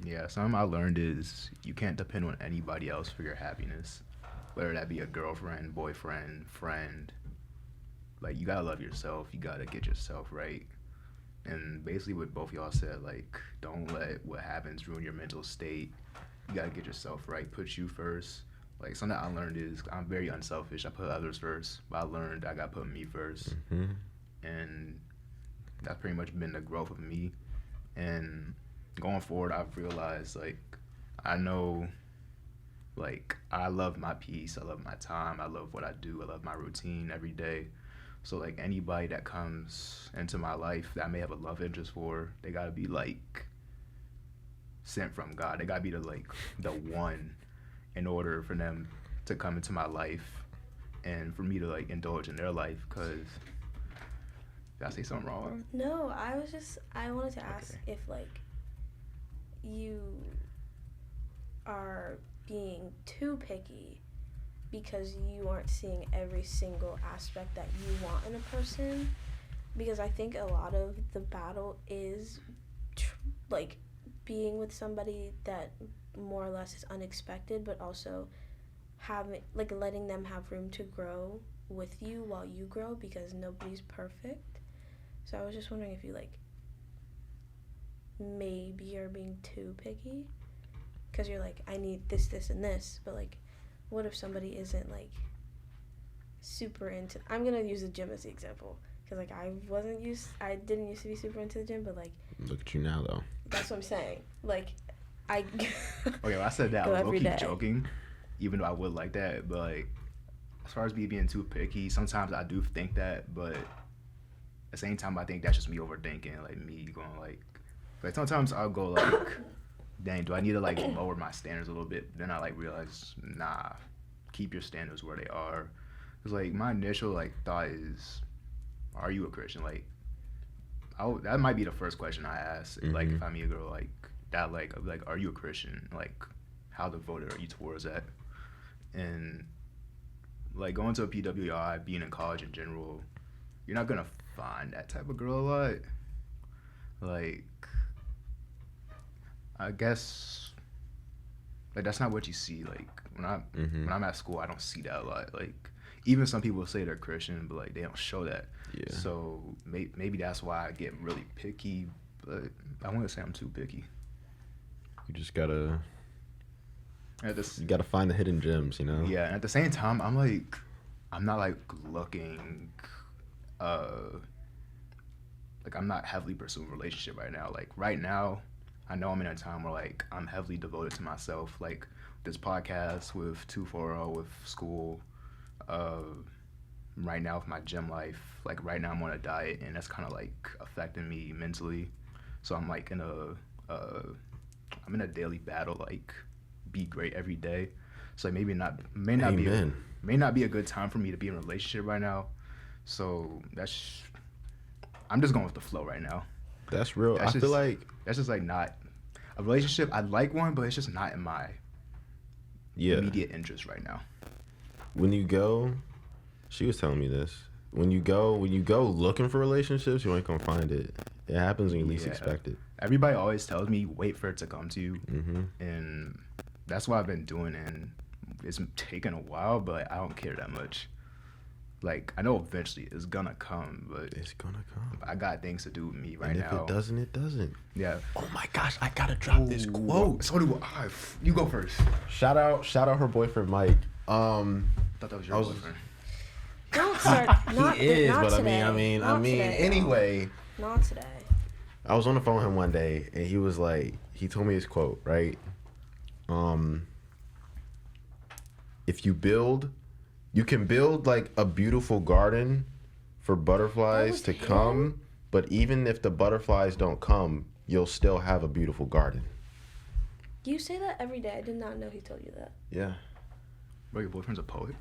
Yeah, something I learned is you can't depend on anybody else for your happiness, whether that be a girlfriend, boyfriend, friend. Like, you gotta love yourself. You gotta get yourself right. And basically what both y'all said, like, don't let what happens ruin your mental state. You gotta get yourself right. Put you first. Like, something I learned is I'm very unselfish. I put others first. But I learned I gotta put me first. Hmm. And that's pretty much been the growth of me. And going forward, I've realized, like, I know, like, I love my peace. I love my time. I love what I do. I love my routine every day. So, like, anybody that comes into my life that I may have a love interest for, they gotta be, like, sent from God. They gotta be the one in order for them to come into my life and for me to, like, indulge in their life. Because did I say something wrong? No, I wanted to ask if, like, you are being too picky because you aren't seeing every single aspect that you want in a person. Because I think a lot of the battle is, like, being with somebody that more or less is unexpected, but also letting them have room to grow with you while you grow, because nobody's perfect. So I was just wondering if you, like, maybe you're being too picky because you're like, I need this, this, and this. But, like, what if somebody isn't, like, super into... I'm going to use the gym as the example because, like, I didn't used to be super into the gym, but, like... Look at you now, though. That's what I'm saying. Like, I... Okay, well, I said that. I Go was every low-key day. joking, even though I would like that. But, like, as far as me being too picky, sometimes I do think that, but... At the same time, I think that's just me overthinking, like me going like sometimes I'll go like, dang, do I need to like lower my standards a little bit? Then I like realize, nah, keep your standards where they are. Cause like my initial like thought is, are you a Christian? Like, that might be the first question I ask. Mm-hmm. Like if I meet a girl like that, like I'll be like, are you a Christian? Like, how devoted are you towards that? And like going to a PWI, being in college in general, you're not gonna find that type of girl a lot. Like, I guess, like that's not what you see. Like when I'm at school, I don't see that a lot. Like even some people say they're Christian, but like they don't show that. Yeah. So maybe that's why I get really picky. But I want to say I'm too picky. You just gotta. At this, You gotta find the hidden gems, you know. yeah, and at the same time, I'm not like looking. Like I'm not heavily pursuing a relationship right now. Like right now, I know I'm in a time where like I'm heavily devoted to myself. Like this podcast with 240, with school, right now with my gym life. Like right now I'm on a diet and that's kind of like affecting me mentally. So I'm like I'm in a daily battle, like be great every day. So like may not be a good time for me to be in a relationship right now. So I'm just going with the flow right now. That's real. I feel like that's just like not a relationship. I'd like one, but it's just not in my immediate interest right now. When you go, she was telling me this. When you go looking for relationships, you ain't gonna find it. It happens when you least expect it. Everybody always tells me wait for it to come to you, Mm-hmm. and that's what I've been doing. And it's taken a while, but I don't care that much. Like I know eventually it's gonna come, but It's gonna come. I got things to do with me right And now. if it doesn't, it doesn't. Yeah. Oh my gosh, I gotta drop this quote. So do I. You go first. Shout out her boyfriend Mike. Thought that was your boyfriend. Don't start. Not, He is, not but today. I mean, Today. anyway. Not today. I was on the phone with him one day, and he was like, he told me his quote, right? If you can build like a beautiful garden for butterflies to come, But even if the butterflies don't come, you'll still have a beautiful garden. You say that every day. I did not know he told you that. Yeah. Bro, your boyfriend's a poet?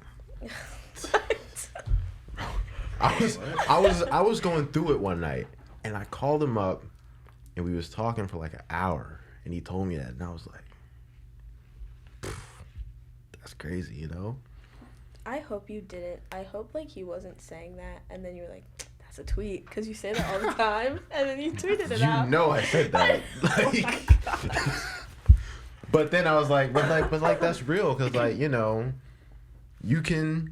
I was going through it one night, and I called him up, and we was talking for like an hour, and he told me that, and I was like, that's crazy, you know? I hope you didn't. I hope like he wasn't saying that, and then you were like, "That's a tweet," because you say that all the time, and then you tweeted it out. You know I said that. But then I was like, but that's real, because like, you know, you can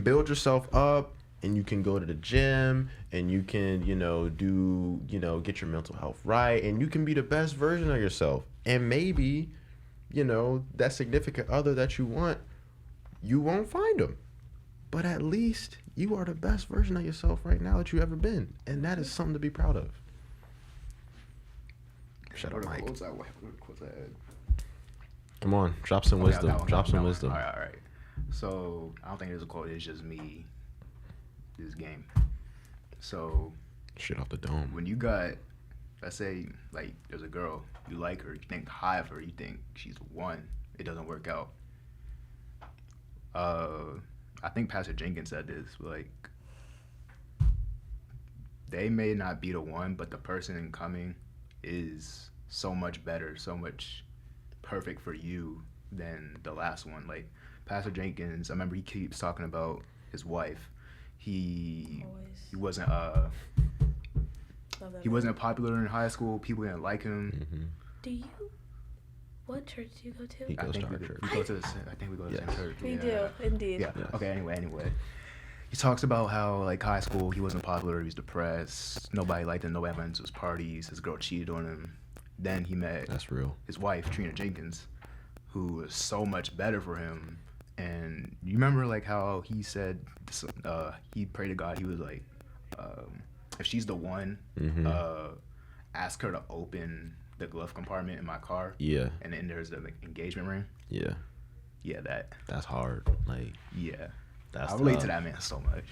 build yourself up, and you can go to the gym, and you can, you know, get your mental health right, and you can be the best version of yourself. And maybe, you know, that significant other that you want, you won't find them. But at least you are the best version of yourself right now that you ever been. And that is something to be proud of. Shut up, Mike. What's that? Come on, drop some wisdom. Drop some All wisdom. right. So, I don't think there's a quote. It's just me, this game. So, Shit off the dome. when you got, let's say, like, there's a girl, you like her, you think high of her, you think she's the one, it doesn't work out. I think Pastor Jenkins said this, like, they may not be the one, but the person incoming is so much better, so much perfect for you than the last one. Like, Pastor Jenkins, I remember he keeps talking about his wife. He wasn't he wasn't popular in high school. People didn't like him. Mm-hmm. Do you? What church do you go to? He I goes think to our we church. go to the same. I think we go to the Yes. same church. We Yeah. do, indeed. Yeah. Yes. Okay. Anyway, he talks about how like high school he wasn't popular. He was depressed. Nobody liked him. Nobody went to his parties. His girl cheated on him. Then he met That's real. his wife Trina Jenkins, who was so much better for him. And you remember like how he said he prayed to God. He was like, if she's the one, Mm-hmm. ask her to open the glove compartment in my car. Yeah. And then there's the engagement ring. Yeah. Yeah, That's hard. Like, yeah. that's I relate tough. to that man so much.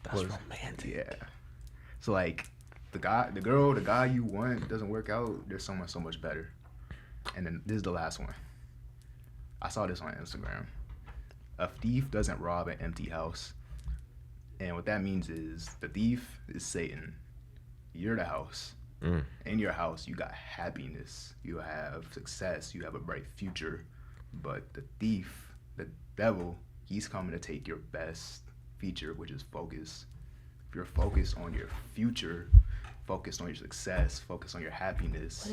That's Was- romantic. Yeah. So like the guy you want doesn't work out, there's someone so much better. And then this is the last one. I saw this on Instagram. A thief doesn't rob an empty house. And what that means is the thief is Satan. You're the house. Mm. In your house, you got happiness. You have success. You have a bright future. But the thief, the devil, he's coming to take your best feature, which is focus. If you're focused on your future, focused on your success, focused on your happiness,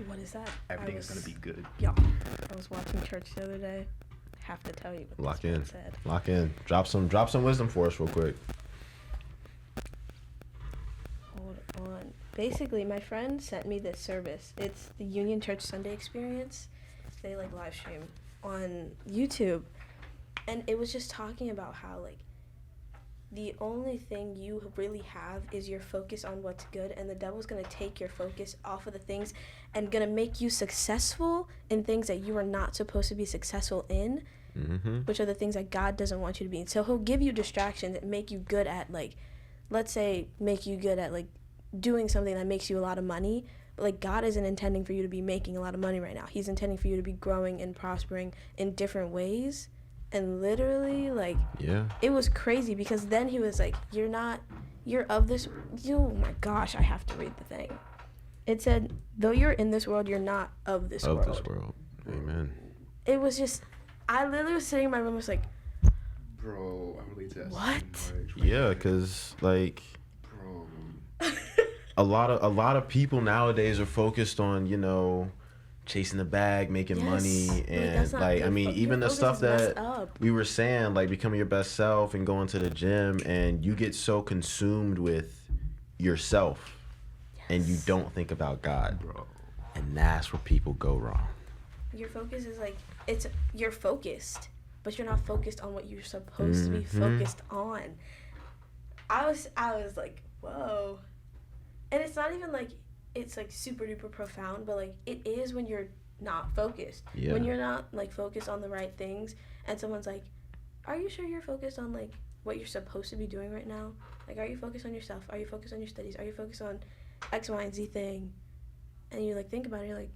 What is that? everything's going to be good. Yeah. I was watching church the other day. I have to tell you what Lock this man in. said. Lock in. Drop some wisdom for us real quick. Hold on. Basically, my friend sent me this service. It's the Union Church Sunday Experience. They like live stream on YouTube. And it was just talking about how like the only thing you really have is your focus on what's good, and the devil's going to take your focus off of the things and going to make you successful in things that you are not supposed to be successful in, Mm-hmm. which are the things that God doesn't want you to be in. So he'll give you distractions that make you good at, like, let's say, make you good at, like, doing something that makes you a lot of money. But, like, God isn't intending for you to be making a lot of money right now. He's intending for you to be growing and prospering in different ways. And literally, like, Yeah. it was crazy because then he was like, you're of this, oh my gosh, I have to read the thing. It said, though you're in this world, you're not of this world. Of this world. Amen. It was just, I literally was sitting in my room, was like, Bro, I relate to that What? so much. Yeah, because like Bro. a lot of people nowadays are focused on, you know, chasing the bag, making Yes. money, Like, and that's not like your I mean, your even the focus stuff is messed that up. we were saying, like becoming your best self and going to the gym, and you get so consumed with yourself, and you Yes. don't think about God, Bro. and that's where people go wrong. Your focus is like, you're focused, but you're not focused on what you're supposed to be Mhm. focused on. I was like, whoa. And it's not even like, it's like super duper profound, but like it is when you're not focused. Yeah. When you're not like focused on the right things, and someone's like, are you sure you're focused on like what you're supposed to be doing right now? Like, are you focused on yourself? Are you focused on your studies? Are you focused on X, Y, and Z thing? And you, like, think about it, you're like,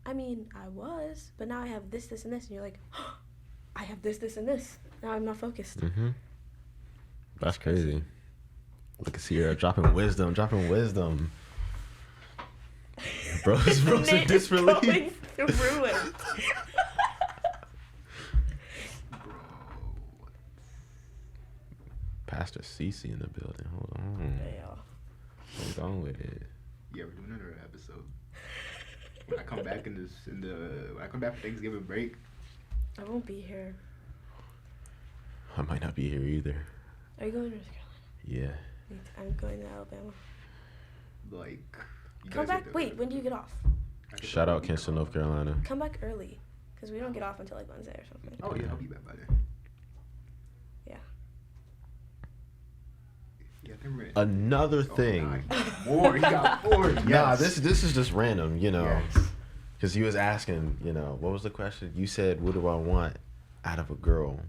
I mean, I was, but now I have this, this, and this. And you're like, oh, I have this, this, and this. Now I'm not focused. Mm-hmm. That's crazy. Look at Sierra dropping wisdom. Bros are disrelieved. Going through it. Pastor Cece in the building. Hold on. Hold on with it. Yeah, we're doing another episode. When I come back when I come back for Thanksgiving break, I won't be here. I might not be here either. Are you going to North Carolina? Yeah. I'm going to Alabama. like. Come back. Wait, when do you get off? Shout out Kinston, North Carolina. Come back early, because we don't get off until like Wednesday or something. Oh yeah, I'll be back by then. Yeah. Yeah, I think we're Another thing. More. He got more. Yes. Nah, this is just random, you know. Yes. Because he was asking, you know, what was the question? You said, what do I want out of a girl?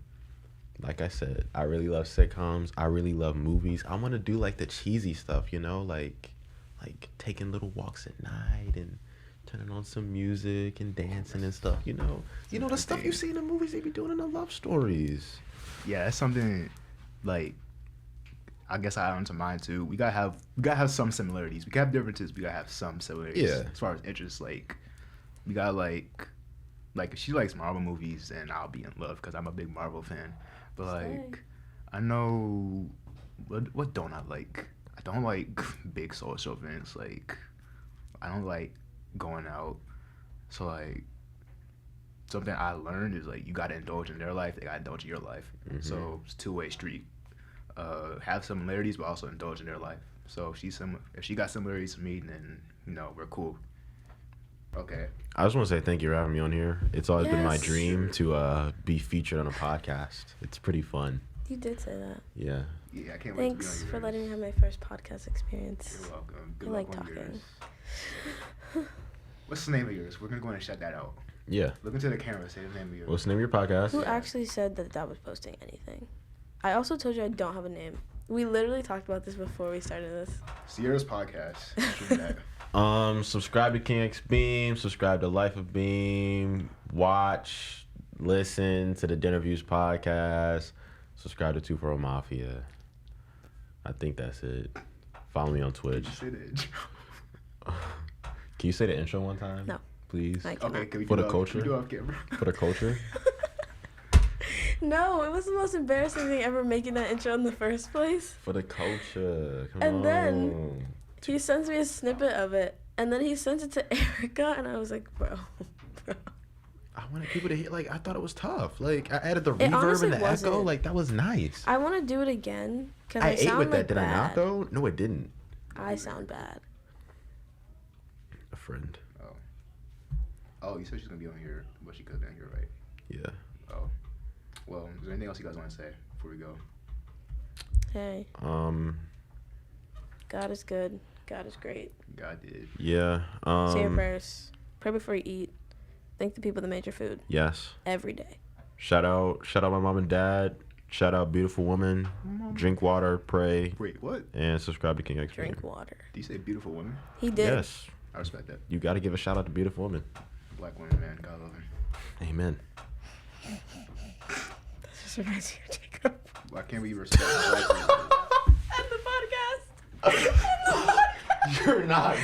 Like I said, I really love sitcoms. I really love movies. I want to do like the cheesy stuff, you know, like taking little walks at night and turning on some music and dancing and stuff, you know. You know the stuff you see in the movies they be doing in the love stories. Yeah, that's something like I guess I add on to mine too. We gotta have some similarities. We gotta have differences. We gotta have some similarities. Yeah. As far as interests, like we gotta like if she likes Marvel movies, then I'll be in love because I'm a big Marvel fan. But like, I know what don't I like? I don't like big social events. Like, I don't like going out. So like, something I learned is like you gotta indulge in their life. They gotta indulge in your life. Mm-hmm. So it's a two-way street. Have similarities, but also indulge in their life. So if she got similarities to me, then you know we're cool. Okay. I just want to say thank you for having me on here. It's always been my Yes. dream to be featured on a podcast. It's pretty fun. You did say that. Yeah. Yeah, I can't wait to be on Thanks yours. for letting me have my first podcast experience. You're welcome. Good I luck like on talking. yours. What's the name of yours? We're gonna go ahead and shut that out. Yeah. Look into the camera. Say the name of yours. What's the name of your podcast? Who actually said that was posting anything? I also told you I don't have a name. We literally talked about this before we started this. Sierra's podcast. Shoot that. Subscribe to KingBeam, subscribe to Life of Beam, watch, listen to the Dinner Views podcast, subscribe to 240 Mafia. I think that's it. Follow me on Twitch. Did you say the intro? Can you say the intro one time? No. Please. I cannot. Okay, can we For do the it culture? Can we do it off camera? For the culture. No, it was the most embarrassing thing ever making that intro in the first place. For the culture. Come And on. then he sends me a snippet of it, and then he sends it to Erica, and I was like, bro. I wanted people to hear, like, I thought it was tough. Like, I added the It reverb honestly and the echo. wasn't. Like, that was nice. I want to do it again, because I I ate sound with that. like Did bad. I not, though? No, it didn't. I sound bad. A friend. Oh, you said she's gonna be on here, but she could be on here, right? Yeah. Oh. Well, is there anything else you guys want to say before we go? Hey, God is good. God is great. God did. Yeah. Say your prayers. Pray before you eat. Thank the people that made your food Yes. every day. Shout out my mom and dad. Shout out beautiful woman. Drink water, pray, Wait, what? and subscribe to KingBeam. Drink water. Did you say beautiful women? He did. Yes. I respect that. You got to give a shout out to beautiful women. Black women, man. God love them. Amen. That just reminds me of Jacob. Why can't we respect black women? At the podcast. You're not.